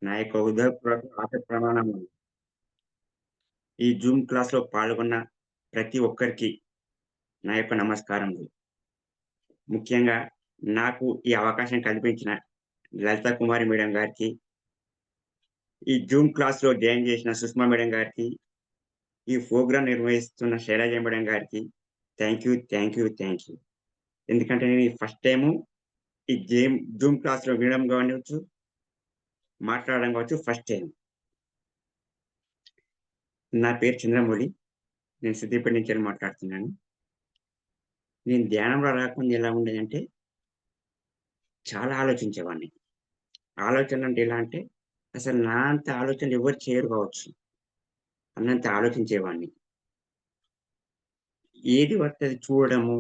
నా యొక్క హృదయపూర్వక ఆశ ప్రమాణములు. ఈ జూమ్ క్లాస్‌లో పాల్గొన్న ప్రతి ఒక్కరికి నా యొక్క నమస్కారములు. ముఖ్యంగా నాకు ఈ అవకాశం కల్పించిన లలితా కుమారి మేడం గారికి, ఈ జూమ్ క్లాస్‌లో జాయిన్ చేసిన సుష్మా మేడం గారికి, ఈ ప్రోగ్రామ్ నిర్వహిస్తున్న శైలజ మేడం గారికి thank you, thank you, thank you. ఎందుకంటే నేను ఈ ఫస్ట్ టైము ఈ జూమ్ క్లాస్‌లో వినడం కావచ్చు, మాట్లాడడం కావచ్చు ఫస్ట్ టైమ్. నా పేరు చంద్రమౌళి. నేను సిద్దిపేట నుంచెల్లి మాట్లాడుతున్నాను. నేను ధ్యానంలో రాకముందు ఎలా ఉండేదంటే చాలా ఆలోచించేవాడిని. ఆలోచనలంటే ఎలా అంటే, అసలు నా అంత ఆలోచనలు ఎవరు చేయరు కావచ్చు అన్నంత ఆలోచించేవాడిని. ఏది పడితే అది చూడడము,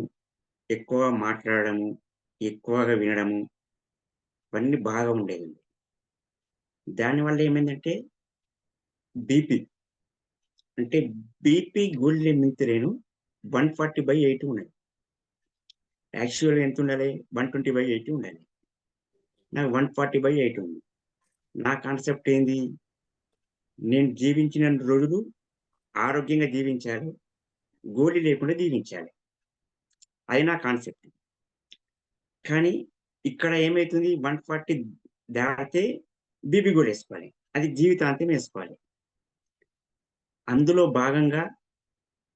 ఎక్కువగా మాట్లాడడము, ఎక్కువగా వినడము, ఇవన్నీ బాగా ఉండేదండి. దానివల్ల ఏమైందంటే బీపీ అంటే బీపీ గోల్డ్ లిమిట్ నేను 140/80 ఉన్నది. యాక్చువల్‌గా ఎంతుండాలి? 120/80 ఉండాలి. నాకు 140/80 ఉంది. నా కాన్సెప్ట్ ఏంది? నేను జీవించినన్ని రోజులు ఆరోగ్యంగా జీవించాలి. గోలి లేకుండా జీవించాలి. అది నా కాన్సెప్ట్. కానీ ఇక్కడ ఏమైతుంది 140 దాటితే బీపీ గోలేసుకోవాలి. అది జీవితాంతం ఏసుకోవాలి. అందులో భాగంగా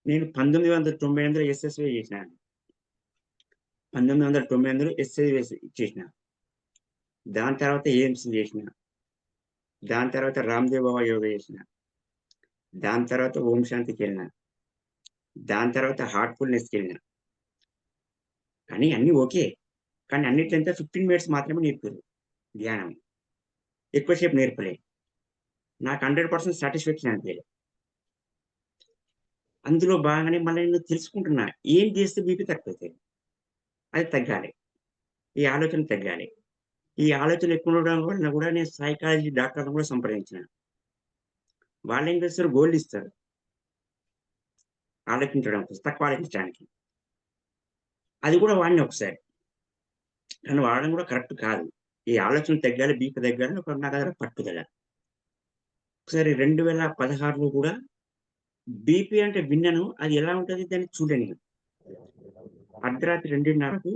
నేను 1998లో ఎస్ఎస్‌వై చేసినాను. 1998లో ఎస్‌ఐఎస్ చేసిన. దాని తర్వాత ఎయిమ్స్ చేసిన. దాని తర్వాత రామ్‌దేవ్ బాబా యోగా చేసిన. దాని తర్వాత ఓం శాంతికెళ్ళిన. దాని తర్వాత హార్ట్‌ఫుల్‌నెస్‌కెళ్ళిన. కానీ అన్నీ ఓకే. కానీ అన్నిట్లో ఎంత 15 మినిట్స్ మాత్రమే నేర్పిర్రు ధ్యానం. ఎక్కువ సేపు నేర్పలే. నాకు 100% సాటిస్ఫాక్షన్ అనిపియలే. అందులో భాగంగానే మళ్ళీ నేను తెలుసుకుంటున్నా. ఏం చేస్తే బీపీ తక్కువైతది? అది తగ్గాలి. ఈ ఆలోచన తగ్గాలి. ఈ ఆలోచన ఎక్కువ ఉండడం వలన కూడా నేను సైకాలజీ డాక్టర్‌ని కూడా సంప్రదించిన. వాళ్ళేం చేస్తారు గోల్డిస్తారు. ఆలోచించడం కోసం, తక్కువ ఆలోచించడానికి. అది కూడా వాడిన ఒకసారి. కానీ వాడడం కూడా కరెక్ట్ కాదు. ఈ ఆలోచన తగ్గాలి, బీపీ తగ్గాలని ఒక నా దగ్గర పట్టుదల. ఒకసారి 2016లో కూడా బీపీ అంటే విన్నాను. అది ఎలా ఉంటది దాన్ని చూడలే నేను. అర్ధరాత్రి 2:30కు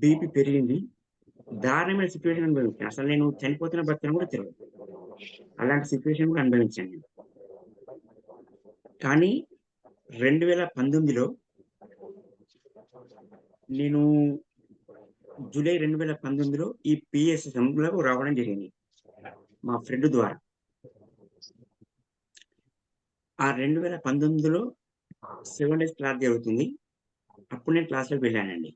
బీపీ పెరిగింది. దారుణమైన సిట్యుయేషన్ అనుభవించాను. అసలు నేను చనిపోతున్నా, బతుకుతానో కూడా తెలవదు. అలాంటి సిట్యుయేషన్ కూడా అనుభవించాను నేను. కానీ 2019లో నేను జూలై 2019లో ఈ పీఎస్ఎంలో రావడం జరిగింది. మా ఫ్రెండ్ ద్వారా. ఆ 2019లో 7 డేస్ క్లాస్ జరుగుతుంది. అప్పుడు నేను క్లాస్‌లోకి వెళ్ళానండి.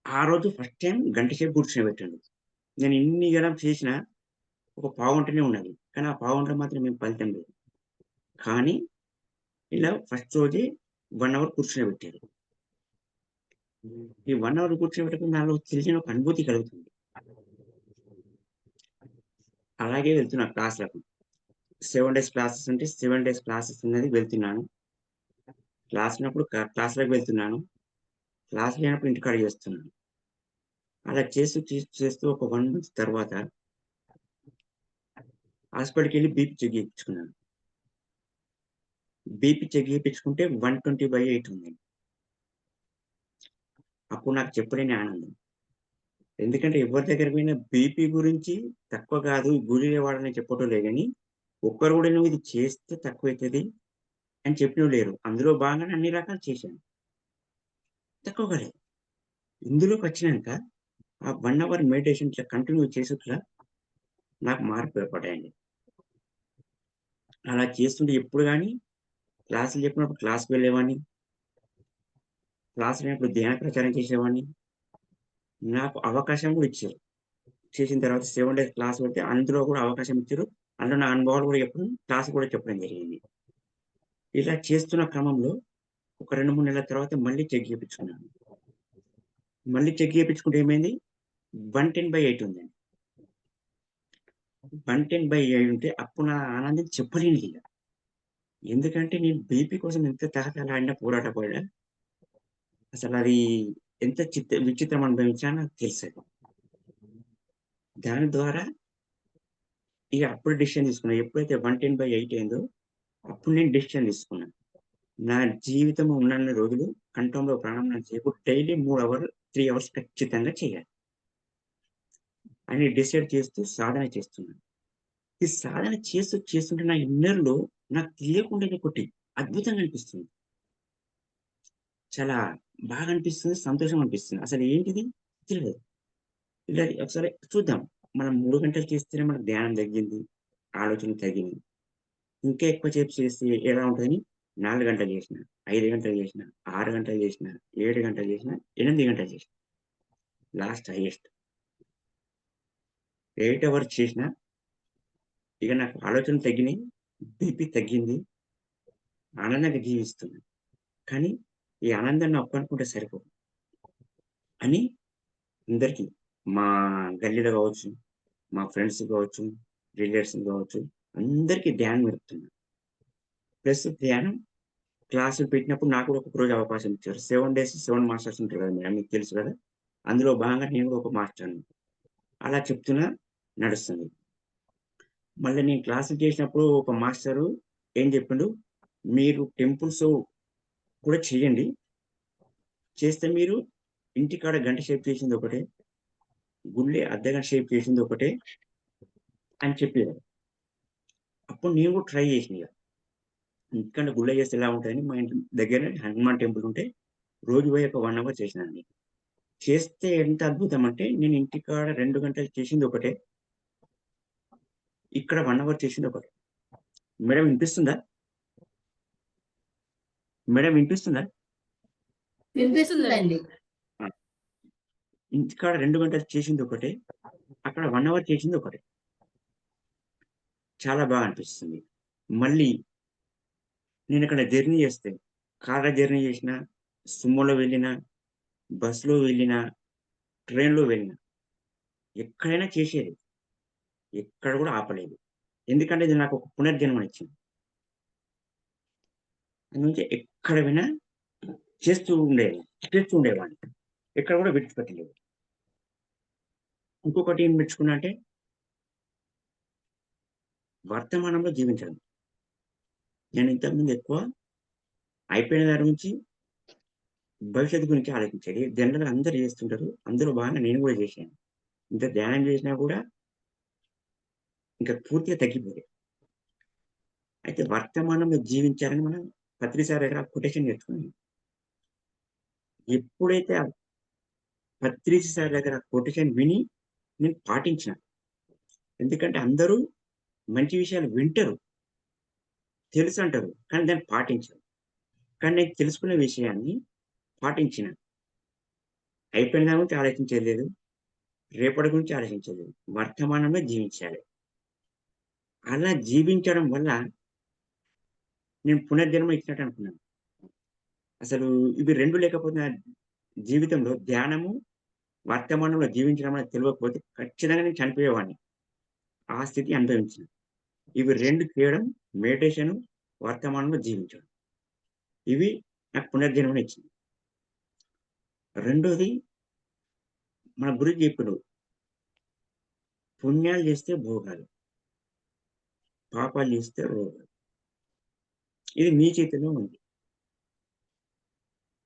ఆ రోజు ఫస్ట్ టైమ్ గంట సేపు కూర్చోబెట్టిండు. నేను ఇన్ని గనం చేసినా ఒక పావుగంటనే ఉన్నది. కానీ ఆ పావుగంటలో మాత్రం ఏం ఫలితం లేదు. కానీ ఇలా ఫస్ట్ రోజే 1 అవర్ కూర్చోబెట్టారు. ఈ 1 అవర్ కూర్చోబెట్టకుండా నాలో తెలియని ఒక అనుభూతి కలుగుతుంది. అలాగే వెళ్తున్నా క్లాస్‌లకు. 7 డేస్ క్లాసెస్ ఉంటే 7 డేస్ క్లాసెస్ ఉన్నది వెళ్తున్నాను. క్లాస్ ఉన్నప్పుడు క్లాస్‌లోకి వెళ్తున్నాను. క్లాస్ లేనప్పుడు ఇంటికాడ చేస్తున్నాను. అలా చేస్తూ ఒక 1 మంత్ తర్వాత హాస్పిటల్‌కెళ్ళి బీపీ చెక్ చేయించుకున్నాను. బీపీ చెక్ చేయించుకుంటే 120/80 ఉంది. అప్పుడు నాకు చెప్పలేని ఆనందం. ఎందుకంటే ఎవరి దగ్గర పోయినా బీపీ గురించి తక్కువ కాదు, గోళీలే వాడని చెప్పటోళ్ళే గాని, ఒక్కరు కూడా "నువ్వు ఇది చేస్తే తక్కువైతది" అని చెప్పినోళ్ళు లేరు. అందులో భాగంగానే అన్ని రకాలు చేశాను. తక్కువ కాలేదు. ఇందులోకొచ్చినంక ఆ 1 అవర్ మెడిటేషన్ ఇట్లా కంటిన్యూ చేసుట్ల నాకు మార్పులు ఏర్పడ్డాయండి. అలా చేస్తుంటే ఎప్పుడు గాని క్లాసులు చెప్పినప్పుడు క్లాస్‌కి వెళ్ళేవాడిని. క్లాస్ లేనప్పుడు ధ్యాన ప్రచారం చేసేవాడిని. నాకు అవకాశం కూడా ఇచ్చారు. చేసిన తర్వాత 7 డేస్ క్లాస్ పెడితే అందులో కూడా అవకాశం ఇచ్చారు. అందులో నా అనుభవాలు కూడా చెప్పడం, క్లాస్ కూడా చెప్పడం జరిగింది. ఇలా చేస్తున్న క్రమంలో ఒక 2, 3 నెలల తర్వాత మళ్ళీ చెక్ చేపించుకున్నాను. మళ్ళీ చెక్ చేపించుకుంటే ఏమైంది 110/8 ఉందండి. 110/8 ఉంటే అప్పుడు నా ఆనందం చెప్పలేనిదిగ. ఎందుకంటే నేను బీపీ కోసం ఎంత తహతహలాడినా, పోరాటపడ్డా అసలది ఎంత విచిత్రం అనుభవించానో నాకు తెలుసది. దాని ద్వారా ఇగ అప్పుడు డెసిషన్ తీసుకున్నా. ఎప్పుడైతే 110/8 అయిందో అప్పుడు నేను డెసిషన్ తీసుకున్నా. నా జీవితం ఉన్నన్ని రోజులు కంఠంలో ప్రాణం ఉన్నంత సేపు డైలీ 3 అవర్లు, 3 అవర్స్ ఖచ్చితంగా చేయాలి అని డిసైడ్ చేస్తూ సాధన చేస్తున్నా. ఈ సాధన చేస్తుంటే నా ఇన్నర్‌లో నాకు తెలియకుండానే ఒకటి అద్భుతంగా అనిపిస్తుంది. చాలా బాగా అనిపిస్తుంది. సంతోషం అనిపిస్తుంది. అసలు ఏంటిది తెలియదు. ఇలా ఒకసారి చూద్దాం. మనం 3 గంటలు చేస్తేనే మనకు ధ్యానం తగ్గింది. ఆలోచన తగ్గింది. ఇంకా ఎక్కువ సేపు చేస్తే ఎలా ఉంటదని 4 గంటలు చేసిన, 5 గంటలు చేసిన, 6 గంటలు చేసిన, 7 గంటలు చేసిన, 8 గంటలు చేసిన. లాస్ట్ హైయెస్ట్ 8 అవర్స్ చేసిన. ఇక నాకు ఆలోచనలు తగ్గినాయి. బీపీ తగ్గింది. ఆనందంగా జీవిస్తున్నా. కానీ ఈ ఆనందాన్ని ఒక్కనుకుంటే సరిపోదు. అని అందరికీ మా గల్లీలో కావచ్చు, మా ఫ్రెండ్స్ కావచ్చు, రిలేటివ్స్ కావచ్చు, అందరికీ ధ్యానం నేర్పుతున్నా. ప్లస్ ధ్యానం క్లాసులు పెట్టినప్పుడు నాకు కూడా ఒక రోజు అవకాశం ఇచ్చారు. 7 డేస్ 7 మాస్టర్స్ ఉంటారు కదా! మేడం మీకు తెలుసు కదా! అందులో భాగంగా నేను కూడా ఒక మాస్టర్‌ని. అలా చెప్తున్నా నడుస్తుంది. మళ్ళీ నేను క్లాసులు చేసినప్పుడు ఒక మాస్టరు ఏం చెప్పిండు, "మీరు టెంపుల్స్ కూడా చేయండి. చేస్తే మీరు ఇంటికాడ గంట సేపు చేసింది ఒకటే, గుళ్ళే అర్ధగంట సేపు చేసింది ఒకటే" అని చెప్పారు. అప్పుడు నేను కూడా ట్రై చేసిన ఇగ. ఎందుకంటే గుళ్ళో చేస్తే ఎలా ఉంటదని మా ఇంటి దగ్గరనే హనుమాన్ టెంపుల్ ఉంటే రోజు పోయి ఒక 1 అవర్ చేసినానండి. చేస్తే ఎంత అద్భుతం అంటే నేను ఇంటికాడ 2 గంటలు చేసింది ఒకటే. ఇక్కడ 1 అవర్ చేసింది ఒకటే. మేడం వినిపిస్తుందా? మేడం వినిపిస్తుందా? వినిపిస్తుందండి. ఆ! ఇంటికాడ 2 గంటలు చేసింది ఒకటే. అక్కడ 1 అవర్ చేసింది ఒకటే. చాలా బాగా అనిపిస్తుంది. మళ్ళీ నేనక్కడ జర్నీ చేస్తే కార్‌లో జర్నీ చేసినా, సుమోలో వెళ్ళినా, బస్‌లో వెళ్ళినా, ట్రైన్‌లో వెళ్ళినా ఎక్కడైనా చేసేది. ఎక్కడ కూడా ఆపలేదు. ఎందుకంటే ఇది నాకు ఒక పునర్జన్మనిచ్చింది. అందునుంచి ఎక్కడ పోయినా చేస్తూ ఉండేవాడిని. ఎక్కడ కూడా విడిచిపెట్టలేదు. ఇంకొకటి ఏం మెచ్చుకున్నా అంటే వర్తమానంలో జీవించడం. నేను ఇంతకుముందు ఎక్కువ అయిపోయిన దాని గురించి భవిష్యత్తు గురించి ఆలోచించేది. జనరల్‌గా అందరూ చేస్తుంటారు. అందులో భాగంగా నేను కూడా చేశాను. ఇంత ధ్యానం చేసినా కూడా ఇంకా పూర్తిగా తగ్గిపోలేదు. అయితే వర్తమానంలో జీవించాలని మనం పత్రి సార్ దగ్గర కొటేషన్ నేర్చుకున్నాను. ఎప్పుడైతే ఆ పత్రి సార్ దగ్గర కొటేషన్ విని నేను పాటించిన. ఎందుకంటే అందరూ మంచి విషయాలు వింటరు. తెలుసంటారు. కానీ దాన్ని పాటించరు. కానీ నేను తెలుసుకున్న విషయాన్ని పాటించిన. అయిపోయిన దాని గురించి ఆలోచించేది లేదు. రేపటి గురించి ఆలోచించేది లేదు. వర్తమానంలో జీవించాలి. అలా జీవించడం వల్ల నేను పునర్జన్మ ఇచ్చినట్టు అనుకున్నాను. అసలు ఇవి 2 లేకపోతే నా జీవితంలో ధ్యానము, వర్తమానంలో జీవించడం అనేది తెలవకపోతే ఖచ్చితంగా నేను చనిపోయేవాడిని. ఆ స్థితి అనుభవించిన. ఇవి 2 చేయడం మెడిటేషను, వర్తమానంలో జీవించడం. ఇవి నాకు పునర్జన్మనిచ్చింది. రెండోది మన గురువు చెప్పిండు. పుణ్యాలు చేస్తే భోగాలు, పాపాలు చేస్తే రోగాలు. ఇది మీ చేతిలో ఉంది.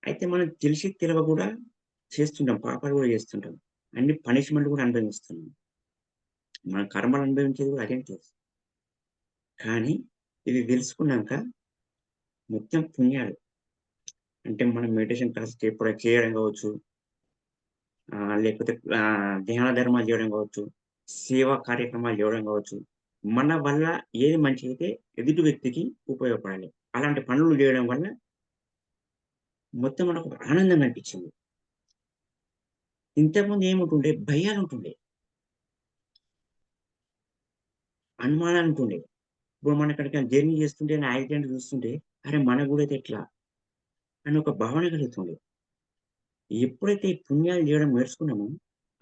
అయితే మనం తెలిసి తెలవక కూడా చేస్తుంటాం. పాపాలు కూడా చేస్తుంటాం. అన్ని పనిష్మెంట్ కూడా అనుభవిస్తున్నాం. మన కర్మలు అనుభవించేది కూడా అదేం తెలుసు. కానీ ఇది తెలుసుకున్నాక మొత్తం పుణ్యాలు అంటే మనం మెడిటేషన్ క్లాస్ చేయడం కావచ్చు, లేకపోతే ధ్యాన ధర్మాలు చేయడం కావచ్చు, సేవా కార్యక్రమాలు చేయడం కావచ్చు. మన వల్ల ఏది మంచిదైతే ఎదుటి వ్యక్తికి ఉపయోగపడాలి. అలాంటి పనులు చేయడం వల్ల మొత్తం మనకు ఒక ఆనందం అనిపించింది. ఇంతకుముందు ఏముంటుండే భయాలుంటుండే, అనుమానాలుంటుండే. ఇప్పుడు మనం ఎక్కడికైనా జర్నీ చేస్తుంటే యాక్సిడెంట్ చూస్తుంటే, అరే! మనకు కూడా అయితే ఎట్లా అని ఒక భావన కలుగుతుండే. ఎప్పుడైతే ఈ పుణ్యాలు చేయడం నేర్చుకున్నామో,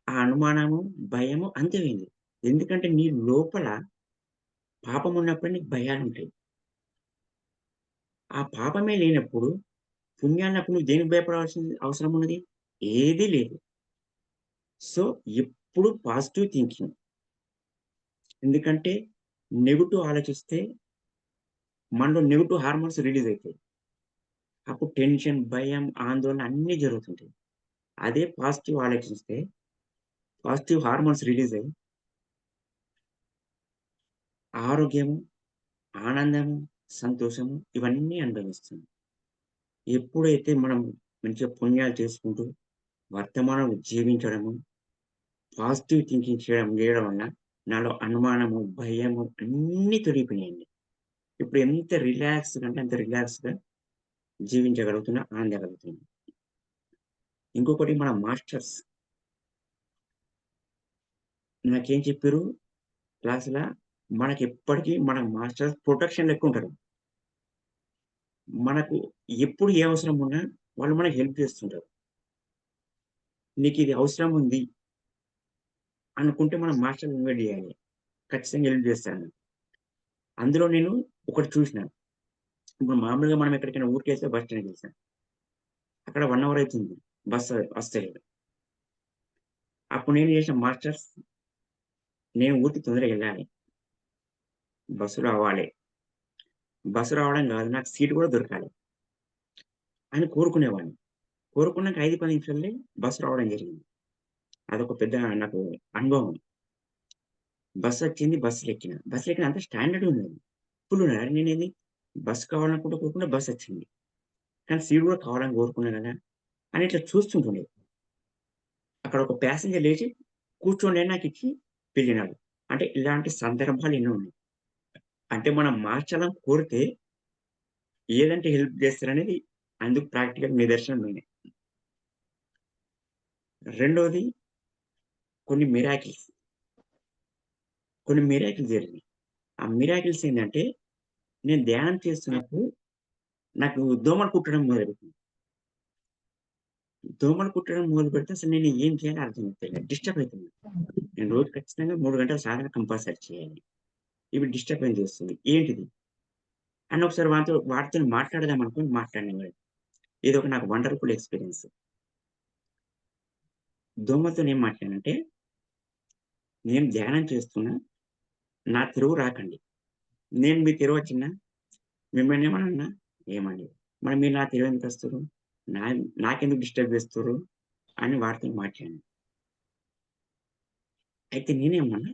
ఆ అనుమానము, భయము అంతమైంది. ఎందుకంటే నీ లోపల పాపం ఉన్నప్పుడే నీకు భయాలుంటాయి. ఆ పాపమే లేనప్పుడు, పుణ్యాన్నప్పుడు నువ్వు దేనికి భయపడాల్సిన అవసరం ఉన్నది? ఏదీ లేదు. సో, ఎప్పుడు పాజిటివ్ థింకింగ్. ఎందుకంటే నెగెటివ్ ఆలోచిస్తే మనలో నెగెటివ్ హార్మోన్స్ రిలీజ్ అయితాయి. అప్పుడు టెన్షన్, భయం, ఆందోళన అన్నీ జరుగుతుంటాయి. అదే పాజిటివ్ ఆలోచిస్తే పాజిటివ్ హార్మోన్స్ రిలీజ్ అయ్యి ఆరోగ్యము, ఆనందము, సంతోషము ఇవన్నీ అనుభవిస్తాం. ఎప్పుడైతే మనం మంచిగా పుణ్యాలు చేసుకుంటూ వర్తమానంలో జీవించడము, పాజిటివ్ థింకింగ్ చేయడం వల్ల నాలో అనుమానము, భయము అన్నీ తొలగిపోయాయండి. ఇప్పుడు ఎంత రిలాక్స్‌గా అంటే అంత రిలాక్స్‌గా జీవించగలుగుతున్నా, ఆనందగలుగుతున్నా. ఇంకొకటి మన మాస్టర్స్ నాకేం చెప్పిర్రు క్లాస్‌ల మనకెప్పటికి మన మాస్టర్స్ ప్రొటెక్షన్ లెక్కుంటారు. మనకు ఎప్పుడు ఏ అవసరం ఉన్నా వాళ్ళు మనకు హెల్ప్ చేస్తుంటారు. నీకిది అవసరం ఉంది అనుకుంటే మనం మాస్టర్‌ని ఇన్వైట్ జేయాలి. ఖచ్చితంగా హెల్ప్ చేస్తాడు. అందులో నేను ఒకటి చూసినా. ఇప్పుడు మామూలుగా మనం ఎక్కడికైనా ఊరికేస్తే బస్ స్టాండ్‌కెళ్తాం. అక్కడ 1 అవర్ అయితుంది. బస్సు వస్తలేదు. అప్పుడు నేను చేసిన మాస్టర్స్ నేను ఊరికి తొందరగా ఎళ్ళాలి. బస్సు రావాలి. బస్సు రావడం గాదు నాకు సీట్ గూడా దొరకాలి అని కోరుకునేవాడిని. కోరుకున్నాక 5, 10 నిమిషాలే బస్సు రావడం జరిగింది. అదొక పెద్ద నాకు అనుభవం. బస్సొచ్చింది. బస్సులెక్కిన. బస్సులెక్కిన అంతా స్టాండర్డ్‌గా ఉన్నది. ఫుల్ ఉన్నది. అరె! నేనేంది బస్ కావాలనుకుంటే కోరుకున్న బస్సొచ్చింది. కానీ సీట్ గూడా కావాలని కోరుకున్నా గదా! అని ఇట్లా చూస్తుంటుండే. అక్కడ ఒక ప్యాసింజర్ లేచి కూర్చోండి అని నాకిచ్చి వెళ్ళినాడు. అంటే ఇలాంటి సందర్భాలు ఎన్నో ఉన్నాయి. అంటే మనం మార్చాలని కోరితే ఏదంటే హెల్ప్ చేస్తారనేది అందుకు ప్రాక్టికల్ నిదర్శనం నేనే. రెండోది కొన్ని మిరాకిల్స్. కొన్ని మిరాకిల్స్ జరిగినాయి. ఆ మిరాకిల్స్ ఏందంటే నేను ధ్యానం చేస్తున్నప్పుడు నాకు దోమలు కుట్టడం మొదలుపెట్టింది. దోమలు కుట్టడం మొదలుపెడితే అసలు నేను ఏం చేయాలో అర్థమైతలే. డిస్టర్బ్ అయితున్నా. నేను రోజు ఖచ్చితంగా 3 గంటల సాధన కంపల్సరీ చేయాలి. ఇవి డిస్టర్బెన్స్ చేస్తుంది. ఏంటిది? అని ఒకసారి వాడితోని మాట్లాడదాం అనుకోని మాట్లాడినవాడిని. ఇదొక నాకు వండర్‌ఫుల్ ఎక్స్‌పీరియన్స్. దోమలతోని ఏం మాట్లాడానంటే, నేను ధ్యానం చేస్తున్నా. నా తిరుగు రాకండి. నేను మీ తిరుగొచ్చినా మిమ్మల్ని ఏమనన్నా ఏమనలేదు. మరి మీరు నా తిరుగెందుకొస్తుర్రు? నా నాకెందుకు డిస్టర్బ్ చేస్తుర్రు? అని వాడితోని మాట్లాడాను. అయితే నేనేమన్నా,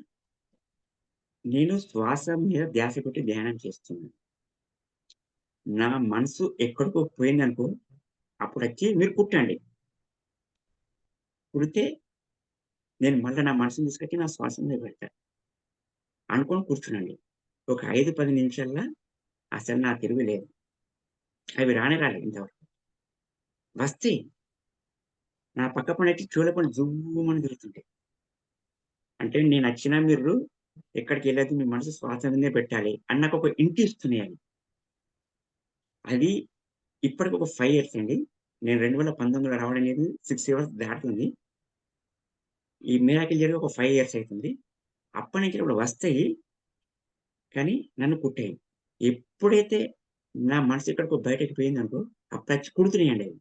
నేను శ్వాస మీద ధ్యాస పెట్టి ధ్యానం చేస్తున్నా. నా మనసు ఎక్కడికో పోయిందనుకో, అప్పుడొచ్చి మీరు కుట్టండి. కుడితే నేను మళ్ళా నా మనసుని తీసుకొచ్చి నా శ్వాస మీద పెడతా. అనుకోని కూర్చునండి. ఒక 5, 10 నిమిషాల్లో అసలు నా తిరుగులేదు. అవి రానే రాలేదు ఇంతవరకు. వస్తాయి. నా పక్క పొంటి చెవుల పొంటి జువ్వుమని తిరుగుతుంటాయి. అంటే నేనచ్చినా మీరు ఎక్కడికెళ్ళొద్దు మీ మనసు శ్వాస మీదనే పెట్టాలి అని నాకొక హింట్ ఇస్తున్నాయి అవి. అది ఇప్పటికొక 5 ఇయర్స్ అండి. నేను 2019లో రావడం అనేది 6 ఇయర్స్ దాటుతుంది. ఈ మిరాకిల్ జరిగి ఒక 5 ఇయర్స్ అయితుంది. అప్పటినుంచి కూడా వస్తాయి. కానీ నన్ను కుట్టాయి. ఎప్పుడైతే నా మనసు ఎక్కడికో బయటకి పోయిందనుకో అప్పుడచ్చి కుడుతున్నాయండి అవి.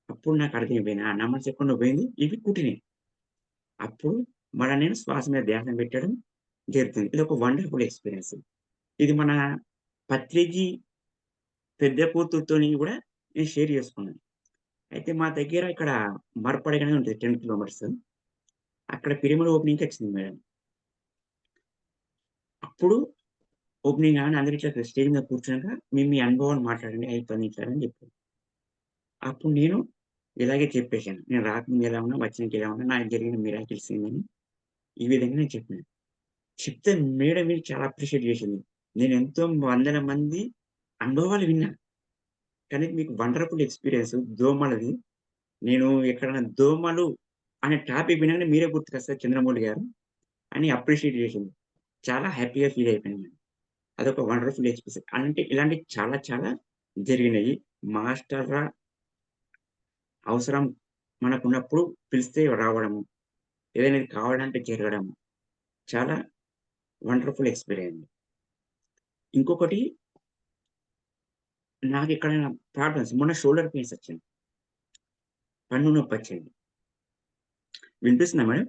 అప్పుడు నాకు అర్థమైపోయింది. ఆ! నా మనసు ఎక్కడనో పోయింది. ఇవి కుట్టినాయి. అప్పుడు మళ్ళా నేను శ్వాస మీద ధ్యాస పెట్టడం జరుగుతుంది. ఇదొక వండర్‌ఫుల్ ఎక్స్‌పీరియన్స్. ఇది మన పత్రిజీ పెద్ద కూతురుతోని గూడా నేను షేర్ చేసుకున్నాను. అయితే మా దగ్గర ఇక్కడ మరపడగ అనేది ఉంటది 10 కిలోమీటర్స్. అక్కడ పిరమిడ్ ఓపెనింగ్‌కి వచ్చింది మేడం. అప్పుడు ఓపెనింగ్ కాగానే అందరూ ఇట్లా స్టేజ్ మీద కూర్చున్నాక మీ అనుభవాలు మాట్లాడండి 5, 10 నిమిషాలు అని చెప్పారు. అప్పుడు నేను ఇలాగే చెప్పేసాను. నేను రాకముందు ఎలా ఉన్నా, వచ్చినంక ఎలా ఉన్నా, నాకు జరిగిన మిరాకిల్స్ ఏందని ఈ విధంగా నేను చెప్పాను. చెప్తే మేడం విని చాలా అప్రిషియేట్ చేసింది. నేనెంతో వందల మంది అనుభవాలు విన్నా. కానీ మీకు వండర్‌ఫుల్ ఎక్స్‌పీరియన్స్ దోమలది. నేను ఎక్కడైనా దోమలు అనే టాపిక్ వినంగానే మీరే గుర్తుకొస్తారు చంద్రమౌళి గారు అని అప్రిషియేట్ చేసింది. చాలా హ్యాపీగా ఫీల్ అయిపోయాను నేను. అదొక వండర్‌ఫుల్ ఎక్స్‌పీరియన్స్. అంటే ఇలాంటివి చాలా చాలా జరిగినాయి. మాస్టర్‌ల అవసరం మనకున్నప్పుడు పిలిస్తే రావడము. ఏదైనా ఇది కావాలంటే జరగడము. చాలా వండర్‌ఫుల్ ఎక్స్‌పీరియన్స్. ఇంకొకటి నాకెక్కడైనా ప్రాబ్లమ్స్ మొన్న షోల్డర్ పెయిన్స్ వచ్చింది. పన్ను నొప్పొచ్చింది. వినిపిస్తుందా మేడం?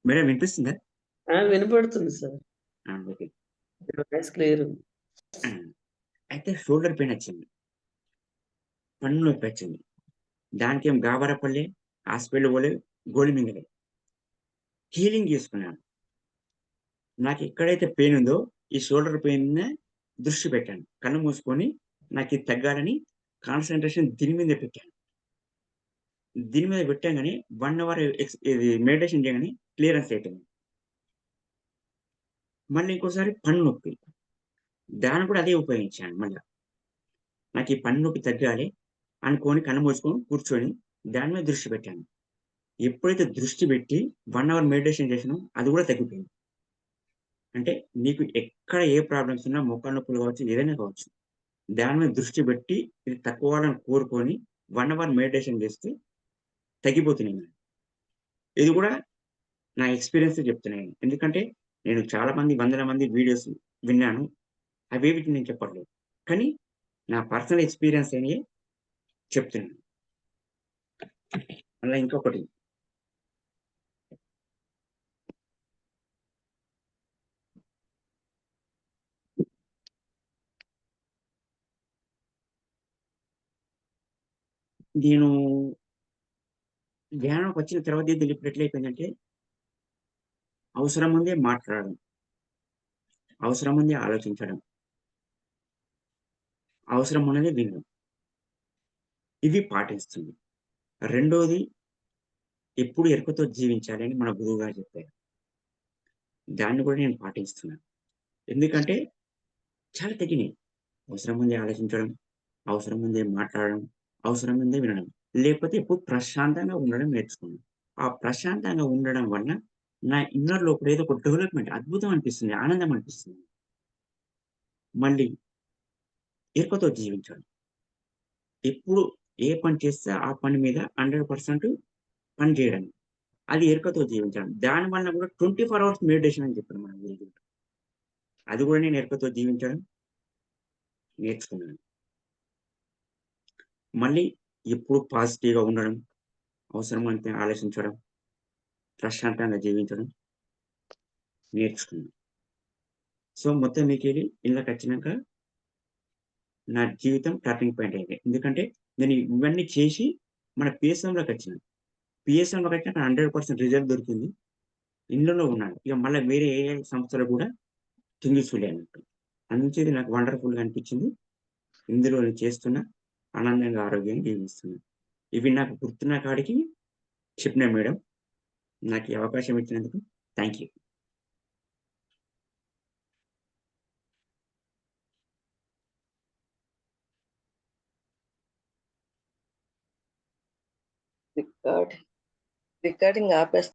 మేడం వినిపిస్తుందా? వినపడుతుంది సార్. ఓకే. మీ వాయిస్ క్లియర్ ఉంది. ఆ! అయితే షోల్డర్ పెయినొచ్చింది. పన్ను నొప్పొచ్చింది. దానికేం గాబరా పడలే, హాస్పిటల్‌కి పోలే, గోళీ మింగలే. హీలింగ్ చేసుకున్నాను. నాకెక్కడైతే పెయినుందో, ఈ షోల్డర్ పెయిన్ మీద దృష్టి పెట్టాను. కళ్ళు మూసుకొని నాకిది తగ్గాలని కాన్సంట్రేషన్ దీని మీదే పెట్టాను. దీని మీద పెట్టంగానే 1 అవర్ ఇది మెడిటేషన్ చేయంగానే క్లియరెన్స్ అయిపోయింది. మళ్ళీ ఇంకోసారి పన్ను నొప్పి. దానికి కూడా అదే ఉపయోగించాను మళ్ళా. నాకీ పన్ను నొప్పి తగ్గాలి అనుకోని కళ్ళు మూసుకొని కూర్చొని దాని మీద దృష్టి పెట్టాను. ఎప్పుడైతే దృష్టి పెట్టి 1 అవర్ మెడిటేషన్ చేశానో అది కూడా తగ్గిపోయింది. అంటే నీకు ఎక్కడ ఏ ప్రాబ్లమ్స్ ఉన్నా మోకాళ్ళ నొప్పులు కావచ్చు, ఏదైనా కావచ్చు. దాని మీద దృష్టి పెట్టి ఇది తక్కువవ్వాలని కోరుకొని 1 అవర్ మెడిటేషన్ చేస్తే తగ్గిపోతున్నాయి నాకు. ఇది కూడా నా ఎక్స్‌పీరియన్సే చెప్తున్నాను. ఎందుకంటే నేను చాలా మంది వందల మంది వీడియోస్ విన్నాను. అవేవి నేను చెప్పట్లేదు. కానీ నా పర్సనల్ ఎక్స్‌పీరియన్స్ అయినయే చెప్తున్నాను. మళ్ళా ఇంకొకటి నేను ధ్యానంకొచ్చిన తర్వాత ఇది ఇప్పుడు ఎట్లయిపోయిందంటే అవసరం ముందే మాట్లాడడం, అవసరం ముందే ఆలోచించడం, అవసరం ఉన్నదే వినడం. ఇవి పాటిస్తుంది. రెండోది ఎప్పుడు ఎరుకతో జీవించాలి అని మన గురువుగారు చెప్పారు. దాన్ని కూడా నేను పాటిస్తున్నాను. ఎందుకంటే చాలా తగ్గినియి. అవసరం ముందే ఆలోచించడం, అవసరం ముందే మాట్లాడడం, అవసరం ముందే వినడం. లేకపోతే ఎప్పుడు ప్రశాంతంగా ఉండడం నేర్చుకున్నాను. ఆ ప్రశాంతంగా ఉండడం వల్ల నా ఇన్నర్ లోపల ఏదో ఒక డెవలప్‌మెంట్ అద్భుతం అనిపిస్తుంది. ఆనందం అనిపిస్తుంది. మళ్ళీ ఎరుకతో జీవించడం. ఎప్పుడు ఏ పని చేస్తే ఆ పని మీద 100% పని చేయడం. అది ఎరుకతో జీవించడం. దాని వలన కూడా 24 అవర్స్ మెడిటేషన్ అని చెప్పారు మన గురువులు. అది కూడా నేను ఎరుకతో జీవించడం నేర్చుకున్నాను. మళ్ళీ ఎప్పుడు పాజిటివ్‌గా ఉండడం, అవసరమైతే ఆలోచించడం, ప్రశాంతంగా జీవించడం నేర్చుకున్నాను. సో, మొత్తం మీకెళ్ళి ఇళ్ళకచ్చినంక నా జీవితం టర్నింగ్ పాయింట్ అయింది. ఎందుకంటే నేను ఇవన్నీ చేసి మన పీఎస్‌ఎంలోకొచ్చిన. పీఎస్‌ఎంలోకొచ్చాక 100% రిజల్ట్ దొరికింది. ఇందులో ఉన్నాను. ఇక మళ్ళా వేరే ఏ సంస్థలో కూడా తిరిగి చూడలేనట్టు. అందుంచి ఇది నాకు వండర్‌ఫుల్‌గా అనిపించింది. ఇందులో నేను చేస్తున్నా. ఆనందంగా, ఆరోగ్యంగా జీవిస్తున్నా. ఇవి నాకు గుర్తున్న కాడికి చెప్పినా మేడం. నాకు ఈ అవకాశం ఇచ్చినందుకు థాంక్ యూ. Record recording ఆపేస్